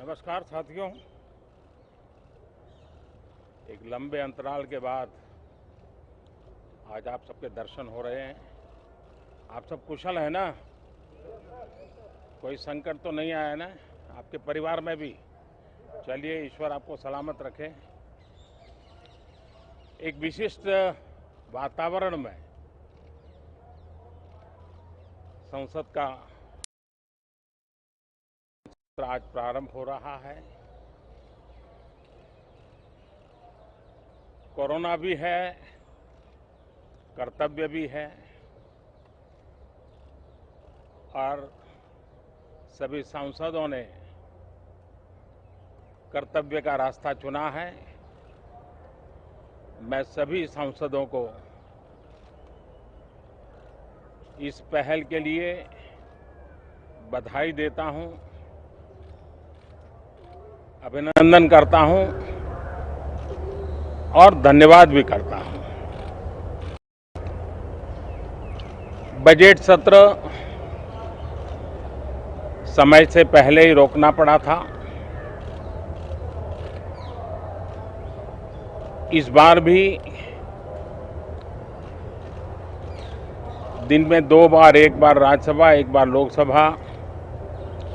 नमस्कार साथियों। एक लंबे अंतराल के बाद आज आप सबके दर्शन हो रहे हैं। आप सब कुशल हैं ना? कोई संकट तो नहीं आया ना आपके परिवार में भी? चलिए, ईश्वर आपको सलामत रखे। एक विशिष्ट वातावरण में संसद का आज प्रारंभ हो रहा है। कोरोना भी है, कर्तव्य भी है और सभी सांसदों ने कर्तव्य का रास्ता चुना है। मैं सभी सांसदों को इस पहल के लिए बधाई देता हूं, अभिनंदन करता हूं और धन्यवाद भी करता हूं। बजट सत्र समय से पहले ही रोकना पड़ा था। इस बार भी दिन में 2 बार, एक बार राज्यसभा, एक बार लोकसभा,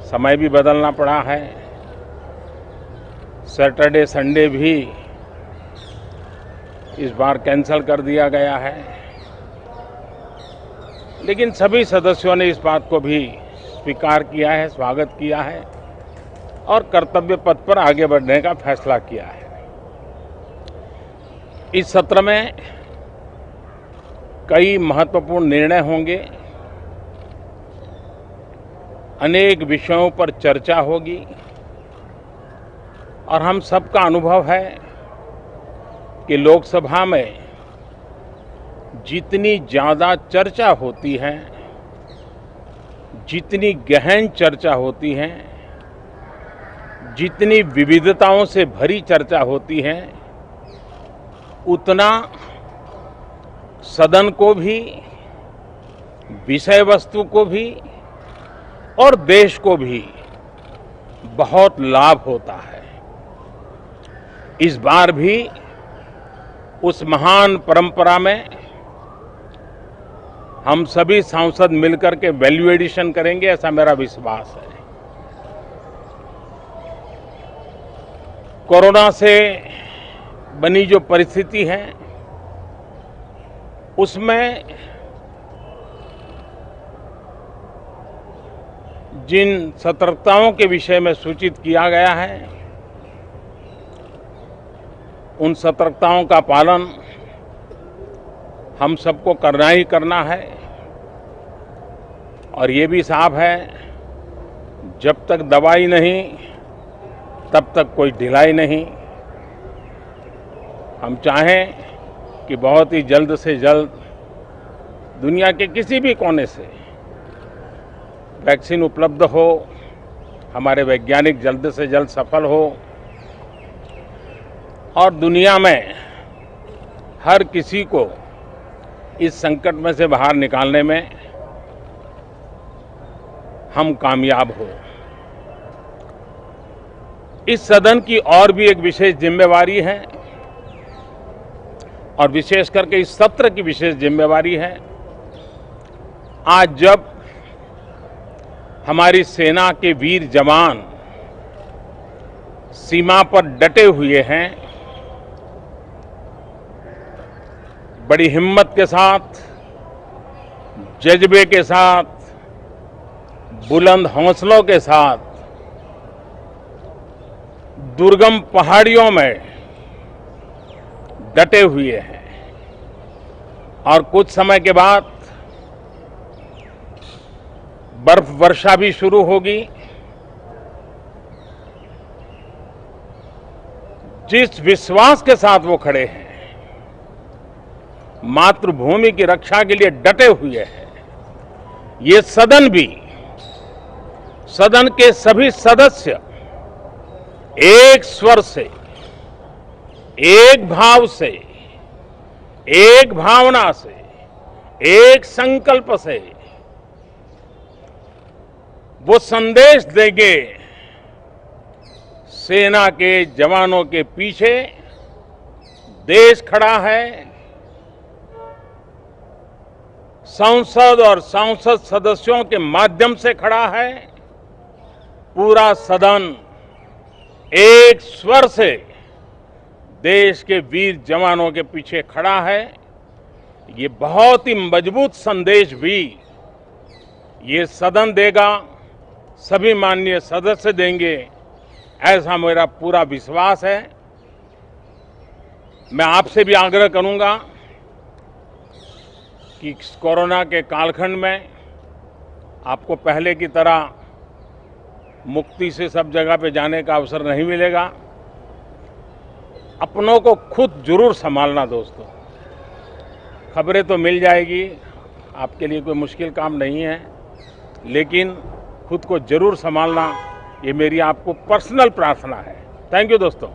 समय भी बदलना पड़ा है। सैटरडे संडे भी इस बार कैंसिल कर दिया गया है, लेकिन सभी सदस्यों ने इस बात को भी स्वीकार किया है, स्वागत किया है और कर्तव्य पथ पर आगे बढ़ने का फैसला किया है। इस सत्र में कई महत्वपूर्ण निर्णय होंगे, अनेक विषयों पर चर्चा होगी और हम सबका अनुभव है कि लोकसभा में जितनी ज़्यादा चर्चा होती है, जितनी गहन चर्चा होती है, जितनी विविधताओं से भरी चर्चा होती है, उतना सदन को भी, विषय वस्तु को भी और देश को भी बहुत लाभ होता है। इस बार भी उस महान परंपरा में हम सभी सांसद मिलकर के वैल्यू एडिशन करेंगे, ऐसा मेरा विश्वास है। कोरोना से बनी जो परिस्थिति है, उसमें जिन सतर्कताओं के विषय में सूचित किया गया है, उन सतर्कताओं का पालन हम सबको करना ही करना है। और ये भी साफ है, जब तक दवाई नहीं तब तक कोई ढिलाई नहीं। हम चाहें कि बहुत ही जल्द से जल्द दुनिया के किसी भी कोने से वैक्सीन उपलब्ध हो, हमारे वैज्ञानिक जल्द से जल्द सफल हो और दुनिया में हर किसी को इस संकट में से बाहर निकालने में हम कामयाब हो। इस सदन की और भी एक विशेष जिम्मेवारी है और विशेष करके इस सत्र की विशेष जिम्मेवारी है। आज जब हमारी सेना के वीर जवान सीमा पर डटे हुए हैं, बड़ी हिम्मत के साथ, जज्बे के साथ, बुलंद हौसलों के साथ दुर्गम पहाड़ियों में डटे हुए हैं और कुछ समय के बाद बर्फ वर्षा भी शुरू होगी। जिस विश्वास के साथ वो खड़े हैं, मातृभूमि की रक्षा के लिए डटे हुए हैं, ये सदन भी, सदन के सभी सदस्य एक स्वर से, एक भाव से, एक भावना से, एक संकल्प से वो संदेश देंगे सेना के जवानों के पीछे देश खड़ा है। संसद और सांसद सदस्यों के माध्यम से खड़ा है। पूरा सदन एक स्वर से देश के वीर जवानों के पीछे खड़ा है। ये बहुत ही मजबूत संदेश भी ये सदन देगा, सभी माननीय सदस्य देंगे, ऐसा मेरा पूरा विश्वास है। मैं आपसे भी आग्रह करूंगा कि कोरोना के कालखंड में आपको पहले की तरह मुक्ति से सब जगह पे जाने का अवसर नहीं मिलेगा। अपनों को खुद जरूर संभालना दोस्तों। खबरें तो मिल जाएगी, आपके लिए कोई मुश्किल काम नहीं है, लेकिन खुद को जरूर संभालना, ये मेरी आपको पर्सनल प्रार्थना है। थैंक यू दोस्तों।